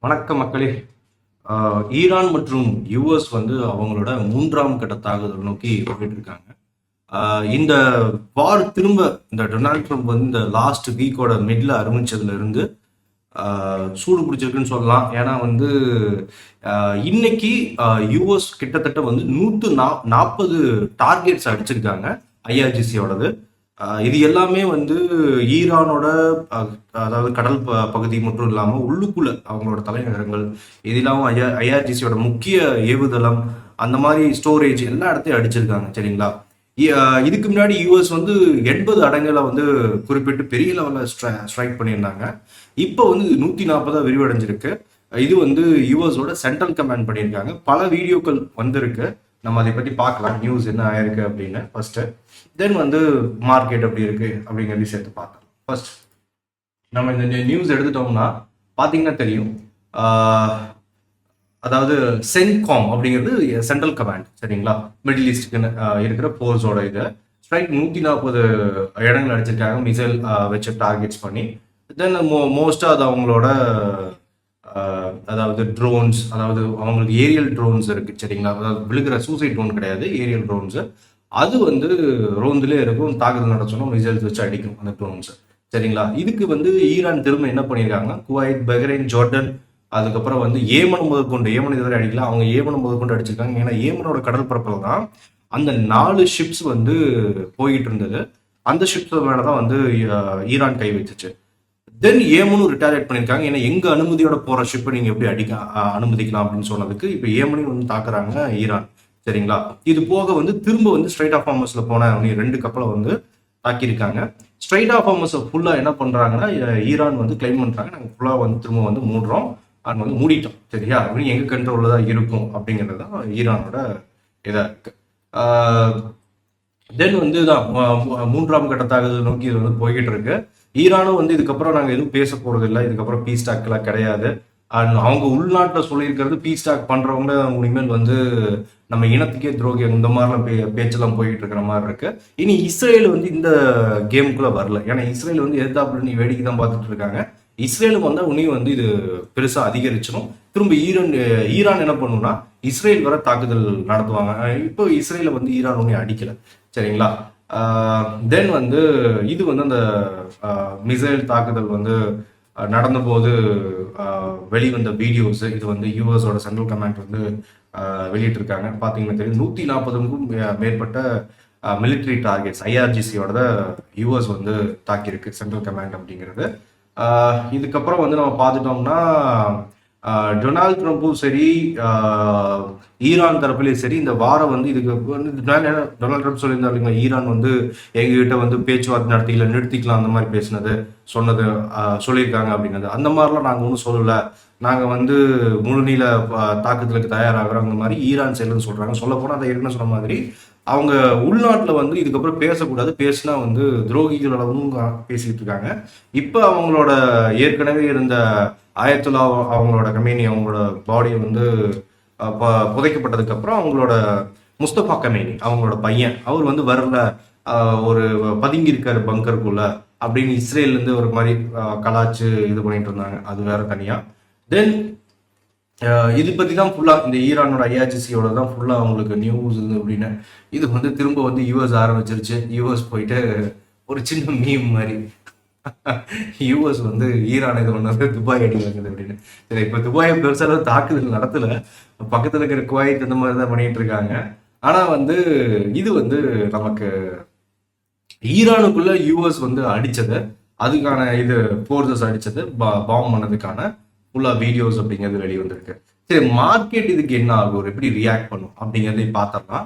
வணக்கம் மக்களே. ஈரான் மற்றும் யுஎஸ் வந்து அவங்களோட மூன்றாம் கட்ட தாக்குதல் நோக்கி போயிட்டு இருக்காங்க. இந்த வார் திரும்ப இந்த டொனால்ட் ட்ரம்ப் வந்து இந்த லாஸ்ட் வீக்கோட மிட்ல ஆரம்பிச்சதுல இருந்து சூடு பிடிச்சிருக்குன்னு சொல்லலாம். ஏன்னா வந்து இன்னைக்கு யுஎஸ் கிட்டத்தட்ட வந்து 140 டார்கெட்ஸ் அடிச்சிருக்காங்க ஐஆர்ஜிசியோடது. இது எல்லாமே வந்து ஈரானோட அதாவது கடல் பகுதி மட்டும் இல்லாமல் உள்ளுக்குள்ள அவங்களோட தலைநகரங்கள் இது இல்லாமல் ஐஆர்ஜிசியோட முக்கிய ஏவுதளம் அந்த மாதிரி ஸ்டோரேஜ் எல்லா இடத்தையும் அடிச்சிருக்காங்க. சரிங்களா? இதுக்கு முன்னாடி யூஎஸ் வந்து 80 அடங்களை வந்து குறிப்பிட்டு பெரிய லெவலில் ஸ்ட்ரைக் பண்ணியிருந்தாங்க. இப்போ வந்து 140 விரிவடைஞ்சிருக்கு. இது வந்து யூஎஸோட சென்ட்ரல் கமாண்ட் பண்ணியிருக்காங்க. பல வீடியோக்கள் வந்திருக்கு, நம்ம அதை பற்றி பார்க்கலாம் நியூஸ் என்ன ஆயிருக்கு அப்படின்னு. ஃபர்ஸ்ட் தென் வந்து மார்க்கெட் எப்படி இருக்கு அப்படிங்கிறதையும் சேர்த்து பார்க்கலாம். ஃபர்ஸ்ட் நம்ம இந்த நியூஸ் எடுத்துட்டோம்னா பார்த்தீங்கன்னா தெரியும். அதாவது சென்காம் அப்படிங்கிறது சென்ட்ரல் கமாண்ட், சரிங்களா? மிடில் ஈஸ்டுக்கு இருக்கிற போர்ஸோட இது ஸ்ட்ரைக் 140 இடங்கள் அடிச்சிருக்காங்க மிசைல் வச்சு டார்கெட்ஸ் பண்ணி. தென் மோஸ்ட்டாக அது அவங்களோட அதாவது ட்ரோன்ஸ், அதாவது அவங்களுக்கு ஏரியல் ட்ரோன்ஸ் இருக்கு, சரிங்களா? அதாவது விழுகிற சூசைட் ட்ரோன் கிடையாது, ஏரியல் ட்ரோன்ஸு. அது வந்து ரோந்துலே இருக்கும், தாக்குதல் நடத்தணும், மிசைல்ஸ் வச்சு அடிக்கும் அந்த ட்ரோன்ஸ், சரிங்களா? இதுக்கு வந்து ஈரான் திரும்ப என்ன பண்ணியிருக்காங்க, குவைத், பஹ்ரைன், ஜோர்டன், அதுக்கப்புறம் வந்து ஏமன் முதற்கொண்டு, ஏமன் இதுவரை அடிக்கலாம், அவங்க ஏமன் முதற்கொண்டு அடிச்சிருக்காங்க. ஏன்னா ஏமனோட கடல் பரப்பில் தான் அந்த 4 ஷிப்ஸ் வந்து போயிட்டு இருந்தது. அந்த ஷிப்ஸ் மேலதான் வந்து ஈரான் கை வச்சுச்சு. தென் ஏமனும் ரிட்டாலியேட் பண்ணியிருக்காங்க. ஏன்னா எங்க அனுமதியோட போற ஷிப்பை நீங்க எப்படி அனுமதிக்கலாம் அப்படின்னு சொன்னதுக்கு இப்போ ஏமனையும் வந்து தாக்குறாங்க ஈரான், சரிங்களா? இது போக வந்து திரும்ப வந்து ஸ்ட்ரைட் ஆஃப் ஹார்மஸ்ல போன 2 கப்பலை வந்து தாக்கியிருக்காங்க. ஸ்ட்ரைட் ஆஃப் ஹார்மஸ் ஃபுல்லா என்ன பண்றாங்கன்னா ஈரான் வந்து கிளைம் பண்றாங்க, நாங்கள் ஃபுல்லா வந்து திரும்ப வந்து மூடுறோம், அது வந்து மூடிட்டோம், சரியா? அப்படின்னு எங்க கண்ட்ரோல்ல தான் இருக்கும் அப்படிங்கிறது தான் ஈரானோட இதா இருக்கு. தென் வந்து தான் மூன்றாம் கட்ட தாக்குதல் நோக்கி இது வந்து போய்கிட்டு இருக்கு. ஈரானும் வந்து இதுக்கப்புறம் நாங்கள் எதுவும் பேச போறது இல்லை, இதுக்கப்புறம் பீஸ் டாக்லாம் கிடையாது. அண்ட் அவங்க உள்நாட்டில் சொல்லியிருக்கிறது பீஸ் டாக் பண்றவங்க இனிமேல் வந்து நம்ம இனத்துக்கே துரோகி, இந்த மாதிரிலாம் பேச்செல்லாம் போயிட்டு இருக்கிற மாதிரி இருக்கு. இனி இஸ்ரேல் வந்து இந்த கேமுக்குள்ள வரல. ஏன்னா இஸ்ரேல் வந்து எதிர்த்தாப்புல நீ வேடிக்கை தான் பார்த்துட்டு இருக்காங்க. இஸ்ரேலுக்கு வந்தால் உனியும் வந்து இது பெருசாக அதிகரிச்சிடும். திரும்ப ஈரான் என்ன பண்ணுன்னா இஸ்ரேல் வர தாக்குதல் நடத்துவாங்க. இப்போ இஸ்ரேலை வந்து ஈரான் ஒன்றும் அடிக்கல, சரிங்களா? தென் வந்து இது வந்து அந்த மிசைல் தாக்குதல் வந்து நடந்தபோது வெளிவந்த வீடியோஸ், இது வந்து யூஎஸோட சென்ட்ரல் கமாண்ட் வந்து வெளியிட்டிருக்காங்க. பார்த்தீங்கன்னா தெரியும், 140க்கும் மேற்பட்ட மிலிட்ரி டார்கெட்ஸ் ஐஆர்ஜிசியோட யூஎஸ் வந்து தாக்கியிருக்கு சென்ட்ரல் கமாண்ட் அப்படிங்கிறது. இதுக்கப்புறம் வந்து நம்ம பார்த்துட்டோம்னா டொனால்ட் ட்ரம்ப்பும் சரி, ஈரான் தரப்புலையும் சரி, இந்த வாரம் வந்து இதுக்கு வந்து டொனால்ட் ட்ரம்ப் சொல்லியிருந்தாருங்களா, ஈரான் வந்து எங்ககிட்ட வந்து பேச்சுவார்த்தை நடத்திக்கல, நிறுத்திக்கலாம், அந்த மாதிரி சொன்னது சொல்லியிருக்காங்க அப்படிங்கிறது. அந்த மாதிரிலாம் நாங்கள் ஒன்றும் சொல்லலை, நாங்கள் வந்து முழுநீள தாக்குதலுக்கு தயாராகிறோம் அந்த மாதிரி ஈரான் சைடுன்னு சொல்கிறாங்க. சொல்ல போனால் அதை ஏற்கனவே சொன்ன மாதிரி அவங்க உள்நாட்டில் வந்து இதுக்கப்புறம் பேசக்கூடாது, பேசினா வந்து துரோகிகள் அளவும் பேசிக்கிட்டு இருக்காங்க. இப்போ அவங்களோட ஏற்கனவே இருந்த ஆயத்துல்லா அவங்களோட கமேனி அவங்களோட பாடியை வந்து புதைக்கப்பட்டதுக்கு அப்புறம் அவங்களோட முஸ்தபா கமேனி அவங்களோட பையன் அவர் வந்து வரல, ஒரு பதுங்கி இருக்காரு பங்கருக்குள்ள அப்படின்னு இஸ்ரேல் இருந்து ஒரு மாதிரி கலாச்சு இது பண்ணிட்டு இருந்தாங்க. அது வேற தனியா. தென் இது பத்தி தான் ஃபுல்லா இந்த ஈரானோட ஐஆர்ஜிசியோட தான் ஃபுல்லா அவங்களுக்கு நியூஸ் இது அப்படின்னு. இது வந்து திரும்ப வந்து யூஎஸ் ஆரம்பிச்சிருச்சு. யூஎஸ் போயிட்டு ஒரு சின்ன மீம் மாதிரி யூஎஸ் வந்து ஈரான் இது ஒன்று துபாய் அடி வாங்குது அப்படின்னு. சரி, இப்போ துபாயை பெருசாக தாக்குதல் நடத்தல, பக்கத்தில் இருக்கிற குவைத் இந்த மாதிரி தான் பண்ணிட்டு இருக்காங்க. ஆனா வந்து இது வந்து நமக்கு ஈரானுக்குள்ள யூஎஸ் வந்து அடிச்சது, அதுக்கான இது போர்சஸ் அடிச்சது, பாம்பு பண்ணதுக்கான ஃபுல்லா வீடியோஸ் அப்படிங்கிறது வெளியே வந்திருக்கு. சரி, மார்க்கெட் இதுக்கு என்ன ஆகும், எப்படி ரியாக்ட் பண்ணும் அப்படிங்கிறதையும் பார்த்தோம்னா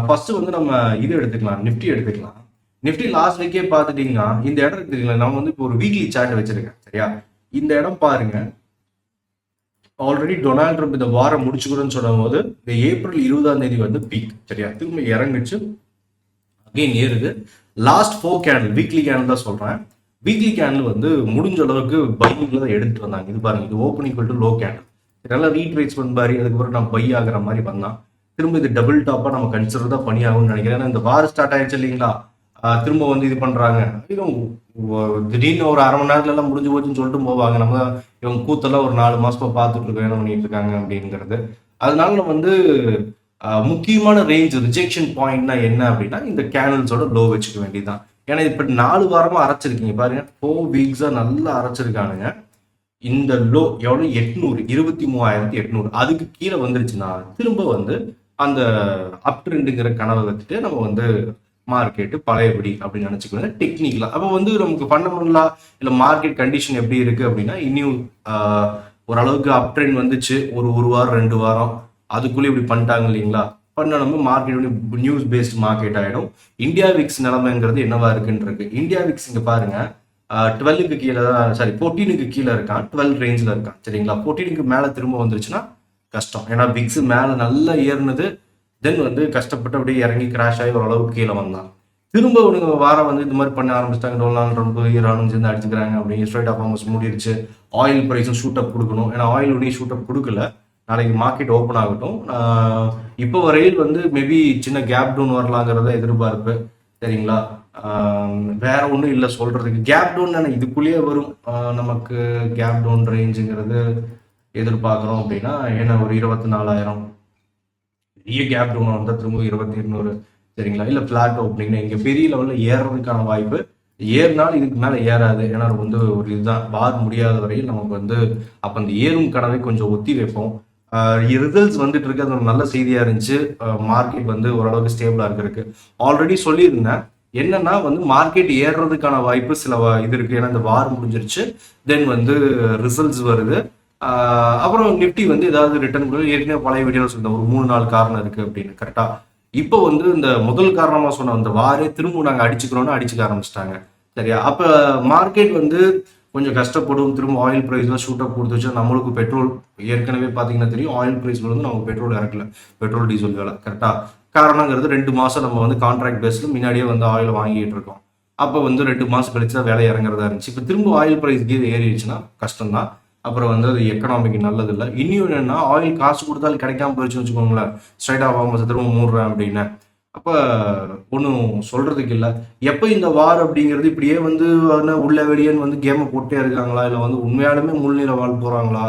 ஃபர்ஸ்ட் வந்து நம்ம இது எடுத்துக்கலாம், நிஃப்டி எடுத்துக்கலாம். நிஃப்டி லாஸ்ட் வீக்கே பார்த்துட்டீங்கன்னா இந்த இடம் இருக்குங்களா, நம்ம வந்து இப்போ ஒரு வீக்லி சார்ட் வச்சிருக்கேன், சரியா? இந்த இடம் பாருங்க, ஆல்ரெடி டொனால்ட் ட்ரம்ப் இந்த வாரம் முடிச்சுக்கணும்னு சொல்லும் போது இந்த ஏப்ரல் 20ஆம் தேதி வந்து பீக், சரியா? திரும்ப இறங்குச்சு, அகைன் ஏறுது. லாஸ்ட் 4 கேண்டில், வீக்லி கேண்டில் தான் சொல்றேன், வீக்லி கேண்டில் வந்து முடிஞ்ச அளவுக்கு பையிங்ல தான் எடுத்துட்டு வந்தாங்க. இது பாருங்க, இது open equal to low candle, நல்லா ரீட்ரேஸ்மெண்ட் மாதிரி, அதுக்கப்புறம் நான் பை ஆகிற மாதிரி வந்தான். திரும்ப இது டபுள் டாப்பா நம்ம கன்சிடர் தான் பண்ணி ஆகும்னு நினைக்கிறேன். ஏன்னா இந்த வார் ஸ்டார்ட் ஆயிடுச்சு இல்லைங்களா, திரும்ப வந்து இது பண்றாங்க. திடீர்னு ஒரு அரை மணி நேரத்துல எல்லாம் முடிஞ்சு போச்சுன்னு சொல்லிட்டு போவாங்க. நம்ம இவங்க கூத்தெல்லாம் ஒரு 4 மாசமா பார்த்துட்டு இருக்கோம் என்ன பண்ணிட்டு இருக்காங்க அப்படிங்கிறது. அதனால நம்ம வந்து முக்கியமான ரேஞ்ச் ரிஜெக்ஷன் பாயிண்ட்னா என்ன அப்படின்னா இந்த கேனல்ஸோட லோ வச்சுக்க வேண்டியதுதான். ஏன்னா இப்ப 4 வாரமா அரைச்சிருக்கீங்க பாருங்க, 4 வீக்ஸா நல்லா அரைச்சிருக்கானுங்க. இந்த லோ எவ்வளவு 800, 23,800 அதுக்கு கீழே வந்துருச்சுன்னா திரும்ப வந்து அந்த அப் ட்ரெண்டுங்கிற கனவை வச்சுட்டு நம்ம வந்து மார்க்கெட்டு பழையபடி அப்படின்னு நினைச்சுக்கோங்க டெக்னிக்கலா. அப்போ வந்து நமக்கு ஃபண்டமெண்டலா இல்ல மார்க்கெட் கண்டிஷன் எப்படி இருக்கு அப்படின்னா இன்னும் ஓரளவுக்கு அப் ட்ரெண்ட் வந்துச்சு ஒரு வாரம் 2 வாரம் அதுக்குள்ளே இப்படி பண்ணிட்டாங்க இல்லைங்களா. பண்ண நம்ம மார்க்கெட் வந்து நியூஸ் பேஸ்ட் மார்க்கெட் ஆயிடும். இந்தியா விக்ஸ் நிலைமைங்கிறது என்னவா இருக்குன்னு இருக்கு. இந்தியா விக்ஸ் இங்க பாருங்க 12க்கு கீழே தான், சாரி 14க்கு கீழே இருக்கான், 12 ரேஞ்சில் இருக்கான் சரிங்களா. 14க்கு மேலே திரும்ப வந்துருச்சுன்னா கஷ்டம். ஏன்னா விக்ஸ் மேலே நல்லா ஏறினது, தென் வந்து கஷ்டப்பட்டு அப்படியே இறங்கி கிராஷ் ஆகி ஓரளவுக்கு கீழே வந்தான். திரும்ப ஒரு வாரம் வந்து இந்த மாதிரி பண்ண ஆரம்பிச்சிட்டாங்க. டொனால்ட் ட்ரம்ப் ஈரானும் சேர்ந்து அடிச்சுக்கிறாங்க அப்படின்னு ஸ்ட்ரைட் ஆஃப் ஆமஸ் மூடிடுச்சு. ஆயில் ப்ரைஸும் ஷூட் அப் கொடுக்கணும். ஏன்னா ஆயில் ஒன்றும் ஷூட் அப் கொடுக்கல. நாளைக்கு மார்க்கெட் ஓப்பன் ஆகட்டும். இப்போ வரையில் வந்து மேபி சின்ன கேப் டவுன் வரலாங்கிறத எதிர்பார்ப்பு சரிங்களா. வேற ஒன்றும் இல்லை சொல்றதுக்கு. கேப் டவுன் இதுக்குள்ளேயே வரும். நமக்கு கேப் டவுன் ரேஞ்சுங்கிறது எதிர்பார்க்குறோம் அப்படின்னா ஏன்னா ஒரு 24,000 பெரிய கேப் டவுன் வந்தால் திரும்ப 2,200 சரிங்களா. இல்லை ஃபிளாட் ஓப்பனிங்னா இங்கே பெரிய லெவலில் ஏறுறதுக்கான வாய்ப்பு. ஏறினாலும் இதுக்கு மேலே ஏறாது. ஏன்னா வந்து ஒரு இதுதான் வார் முடியாத வரையில் நமக்கு வந்து அப்போ அந்த ஏறும் கனவை கொஞ்சம் ஒத்தி வைப்போம். ரிசல்ட்ஸ் வந்துட்டு இருக்கு. அது ஒரு நல்ல செய்தியா இருந்துச்சு. மார்க்கெட் வந்து ஓரளவுக்கு ஸ்டேபிளா இருக்கு. ஆல்ரெடி சொல்லியிருந்தேன் என்னன்னா வந்து மார்க்கெட் ஏறுறதுக்கான வாய்ப்பு சில இது இருக்கு. ஏன்னா இந்த வார் முடிஞ்சிருச்சு, தென் வந்து ரிசல்ட்ஸ் வருது. அப்புறம் நிப்டி வந்து ஏதாவது ரிட்டர்ன் கொடுத்து ஏற்கனவே பழைய வீடியோவில் சொல்லியிருந்தேன் ஒரு 3-4 காரணம் இருக்கு அப்படின்னு கரெக்டா. இப்போ வந்து இந்த முதல் காரணமா சொன்ன அந்த வாரே திரும்ப நாங்கள் அடிச்சுக்கிறோம்னு அடிச்சுக்க ஆரம்பிச்சிட்டாங்க சரியா. அப்போ மார்க்கெட் வந்து கொஞ்சம் கஷ்டப்படும். திரும்ப ஆயில் ப்ரைஸ்லாம் ஷூட் அப் கொடுத்துச்சு. நம்மளுக்கு பெட்ரோல் ஏற்கனவே பார்த்தீங்கன்னா தெரியும், ஆயில் ப்ரைஸ் வந்து நமக்கு பெட்ரோல் இறக்கல, பெட்ரோல் டீசல் வேலை கரெக்டா. காரணங்கிறது 2 மாசம் நம்ம வந்து கான்ட்ராக்ட் பேஸ்ல முன்னாடியே வந்து ஆயில் வாங்கிட்டு இருக்கோம். அப்போ வந்து 2 மாசம் கழிச்சு தான் வேலை இறங்குறதா இருந்துச்சு. இப்போ திரும்ப ஆயில் ப்ரைஸ் கீழே ஏறிடுச்சுன்னா கஷ்டம் தான். அப்புறம் வந்து அது எக்கனாமிக்கு நல்லது இல்லை. இன்னும் என்னன்னா ஆயில் காசு கொடுத்தாலும் கிடைக்காம போயிடுச்சுன்னு வச்சுக்கோங்களேன், ஸ்ட்ரைட் ஆஃப் ஆகாம திரும்ப மூடுறேன் அப்படின்னு. அப்போ ஒன்றும் சொல்றதுக்கு இல்லை. எப்போ இந்த வார் அப்படிங்கிறது இப்படியே வந்து உள்ள வெளியேன்னு வந்து கேமை போட்டே இருக்காங்களா, இல்லை வந்து உண்மையாலுமே முள்நில வாழ் போறாங்களா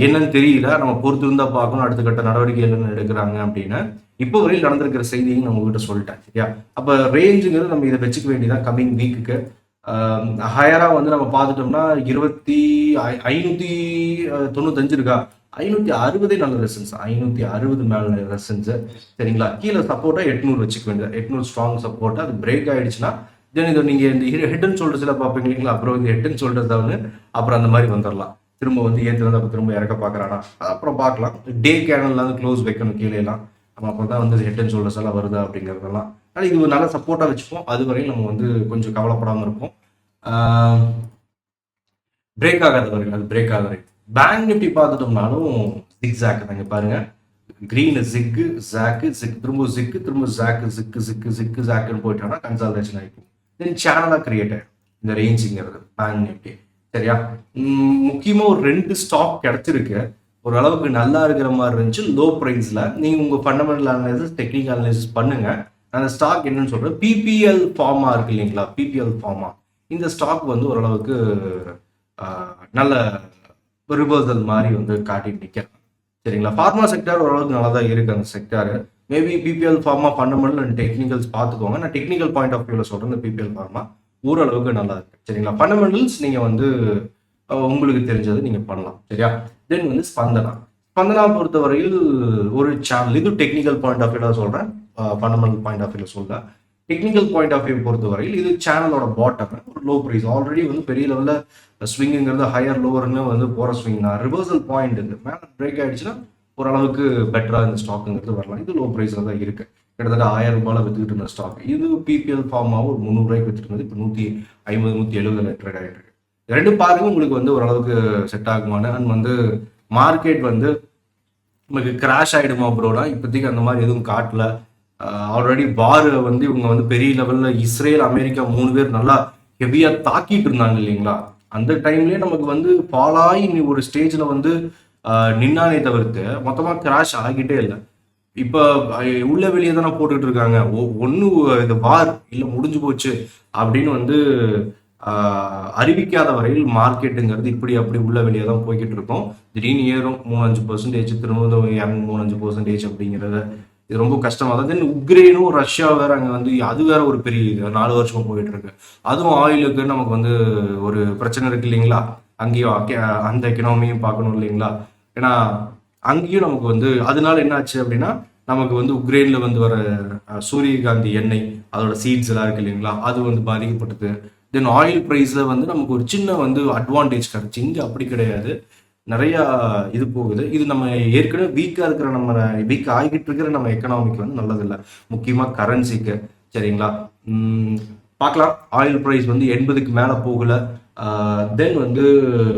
என்னன்னு தெரியல. நம்ம பொறுத்து இருந்தா பார்க்கணும் அடுத்த கட்ட நடவடிக்கை என்னன்னு எடுக்கிறாங்க அப்படின்னு. இப்போ வரையில் நடந்திருக்கிற செய்தியும் நம்ம கிட்ட சொல்லிட்டேன் சரியா. அப்போ ரேஞ்சுங்கிறது நம்ம இதை வச்சுக்க வேண்டியதான் கம்மிங் வீக்குக்கு. ஹையரா வந்து நம்ம பார்த்துட்டோம்னா 595 இருக்கா, 560 நல்ல ரெசன்ஸ், 560 மேல ரெசன்ஸ் சரிங்களா. கீழே சப்போர்ட்டா 800 வச்சுக்க வேண்டியது, 800 ஸ்ட்ராங் சப்போர்ட்டா. அது பிரேக் ஆயிடுச்சுன்னா தென் இதை நீங்க இந்த ஹெட் அண்ட் ஷோல்டர்ஸ்ல பார்ப்பீங்க இல்லைங்களா, அப்புறம் வந்து ஹெட் அண்ட் ஷோல்டர்ஸ் தான் அப்புறம் அந்த மாதிரி வந்துடலாம். திரும்ப வந்து ஏற்றுறது அப்போ திரும்ப இறக்க பார்க்குறானா அப்புறம் பார்க்கலாம். டே கேனல்ல வந்து க்ளோஸ் வைக்கணும் கீழே எல்லாம். நம்ம அப்போ தான் வந்து ஹெட் அண்ட் ஷோல்டர்ஸ் எல்லாம் வருதா அப்படிங்கிறதெல்லாம். ஆனால் இது ஒரு நல்ல சப்போர்ட்டா வச்சுப்போம். அது வரையும் நம்ம வந்து கொஞ்சம் கவலைப்படாமல் இருப்போம். பிரேக் ஆகாத வரைக்கும் அது பிரேக் ஆகாத வரைக்கும். பேங்க் நிஃப்டி பார்த்துட்டோம்னாலும் ஜிக் தாங்க பாருங்க. கிரீன் ஜிக்கு ஜாக்கு ஜிக் திரும்ப ஜிக்கு திரும்ப ஜாக்கு ஜிக்கு ஜிக்கு ஜிக்கு ஜாக்குன்னு போயிட்டோம்னா கன்சால்டேஷன் ஆகிக்கும். தென் சேனலாக கிரியேட் ஆகிடும் இந்த ரேஞ்சுங்கிறது பேங்க் நிஃப்டி சரியா. முக்கியமாக ஒரு 2 ஸ்டாக் கிடைச்சிருக்கு ஓரளவுக்கு நல்லா இருக்கிற மாதிரி இருந்துச்சு லோ ப்ரைஸ்ல. நீங்க உங்க ஃபண்டமெண்டல் அனாலிசிஸ் டெக்னிக்கல் அனாலிசிஸ் பண்ணுங்க. அந்த ஸ்டாக் என்னன்னு சொல்றேன், பிபிஎல் ஃபார்மா இருக்கு இல்லைங்களா, பிபிஎல் ஃபார்மா இந்த ஸ்டாக் வந்து ஓரளவுக்கு நல்ல ரிவர்சல் மாதிரி வந்து காட்டிட்டு நிற்கிறேன் சரிங்களா. ஃபார்மா செக்டார் ஓரளவுக்கு நல்லா தான் இருக்கு அந்த sector. Maybe BPL pharma fundamental and technicals பார்த்துக்கோங்க. நான் டெக்னிக்கல் பாயிண்ட் ஆஃப் வியூவில் சொல்றேன். இந்த பிபிஎல் ஃபார்மா ஓரளவுக்கு நல்லா இருக்கு சரிங்களா. ஃபண்டமெண்டல்ஸ் நீங்க வந்து உங்களுக்கு தெரிஞ்சது நீங்க பண்ணலாம் சரியா. தென் வந்து ஸ்பந்தனா பொறுத்தவரையில் ஒரு சேனல், இது டெக்னிக்கல் பாயிண்ட் ஆஃப் வியூல சொல்றேன், ஃபண்டமெண்டல் பாயிண்ட் ஆஃப் வியூல சொல்ல. டெக்னிக்கல் பாயிண்ட் ஆஃப் வியூ பொறுத்தவரையில் இது சேனலோட பாட்டம், ஒரு லோ ப்ரைஸ். ஆல்ரெடி வந்து பெரிய லெவலில் ஸ்விங்குங்கிறது ஹையர் லோவர்னு வந்து போற ஸ்விங் தான். ரிவர்சல் பாயிண்ட் இது மேலே பிரேக் ஆயிடுச்சுன்னா ஓரளவுக்கு பெட்டராக இந்த ஸ்டாக்குங்கிறது வரலாம். இது லோ ப்ரைஸில் தான் இருக்கு. கிட்டத்தட்ட 1000 ரூபாயில் வித்துக்கிட்டு இருந்த ஸ்டாக். இது பிபிஎல் ஃபார்மாவும் ஒரு 300 ரூபாய்க்கு வித்துட்டு இருந்தது. இப்போ 150 170 ட்ரேட் ஆகிட்டு இருக்கு. ரெண்டு பாருங்க உங்களுக்கு வந்து ஓரளவுக்கு செட் ஆகுமான. அண்ட் வந்து மார்க்கெட் வந்து நமக்கு கிராஷ் ஆகிடுமா ப்ரோனா இப்போதைக்கு அந்த மாதிரி எதுவும் காட்டல. ஆல்ரெடி வார் வந்து இவங்க வந்து பெரிய லெவலில் இஸ்ரேல் அமெரிக்கா 3 பேர் நல்லா ஹெவியாக தாக்கிட்டு இருந்தாங்க இல்லைங்களா. அந்த டைம்லேயே நமக்கு வந்து ஃபாலாகி ஒரு ஸ்டேஜில் வந்து நின்னானே தவிர்த்து மொத்தமாக கிராஷ் ஆகிட்டே இல்லை. இப்ப உள்ள வெளியே தானே போட்டுட்டு இருக்காங்க. ஒண்ணு இந்த வார் இல்ல முடிஞ்சு போச்சு அப்படின்னு வந்து அறிவிக்காத வரையில் மார்க்கெட்டுங்கிறது இப்படி அப்படி உள்ள வெளியே தான் போய்கிட்டு இருக்கோம். திடீர்னு ஏறும் 3-5% திரும்ப இறங்கும் 3-5% அப்படிங்கிறத இது ரொம்ப கஷ்டமா தான். தென் உக்ரைனும் ரஷ்யா வேற அங்க வந்து அது வேற ஒரு பெரிய இது 4 வருஷமா போயிட்டு இருக்கு. அதுவும் ஆயிலுக்கு நமக்கு வந்து ஒரு பிரச்சனை இருக்கு இல்லைங்களா? அங்கேயும் அந்த எக்கனாமியும் பார்க்கணும் இல்லைங்களா? ஏன்னா அங்கேயும் நமக்கு வந்து அதனால என்ன ஆச்சு அப்படின்னா நமக்கு வந்து உக்ரைன்ல வந்து வர சூரியகாந்தி எண்ணெய் அதோட சீட்ஸ் எல்லாம் இருக்கு இல்லைங்களா? அது வந்து பாதிக்கப்பட்டது. தென் ஆயில் ப்ரைஸ்ல வந்து நமக்கு ஒரு சின்ன வந்து அட்வான்டேஜ் கிடைச்சு. இங்க அப்படி கிடையாது. நிறைய இது போகுது. இது நம்ம ஏற்கனவே வீக்கா இருக்கிற நம்ம வீக் ஆகிட்டு இருக்கிற நம்ம எக்கனாமிக்கு வந்து நல்லதில்லை. முக்கியமா கரன்சிக்கு. சரிங்களா? பார்க்கலாம். ஆயில் ப்ரைஸ் வந்து 80க்கு மேல போகல. தென் வந்து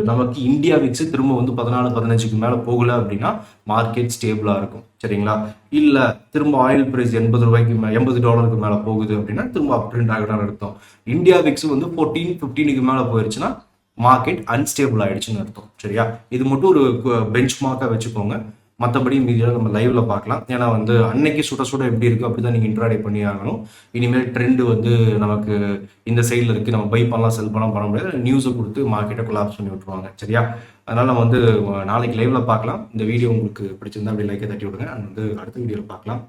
நமக்கு இந்தியா விக்ஸ் திரும்ப வந்து 14-15க்கு மேல போகல அப்படின்னா மார்க்கெட் ஸ்டேபிளா இருக்கும். சரிங்களா? இல்ல திரும்ப ஆயில் பிரைஸ் $80 $80 மேல போகுது அப்படின்னா திரும்ப அப் ட்ரெண்ட் ஆகிட்டான்னு அர்த்தம். இந்தியா விக்ஸ் வந்து 14-15க்கு மேல போயிருச்சுன்னா மார்க்கெட் அன்ஸ்டேபிள் ஆயிடுச்சுன்னு அர்த்தம். சரியா? இது மட்டும் ஒரு பெஞ்ச் மார்க்கா வச்சுக்கோங்க. மற்றபடி மீதியெல்லாம் நம்ம லைவ்ல பார்க்கலாம். ஏன்னா வந்து அன்னைக்கு சுட சுட எப்படி இருக்கு அப்படிதான் நீங்க இன்ட்ராடே பண்ணி ஆகணும். இனிமேல் ட்ரெண்ட் வந்து நமக்கு இந்த சைடில் இருக்கு, நம்ம பை பண்ணலாம் செல் பண்ண முடியாது. நியூஸை கொடுத்து மார்க்கெட்டை கொலாப்ஸ் பண்ணி விட்டுருவாங்க. சரியா? அதனால நம்ம வந்து நாளைக்கு லைவ்ல பார்க்கலாம். இந்த வீடியோ உங்களுக்கு பிடிச்சிருந்தா அப்படி லைக்கை தட்டி விடுங்க. அது வந்து அடுத்த வீடியோவில் பார்க்கலாம்.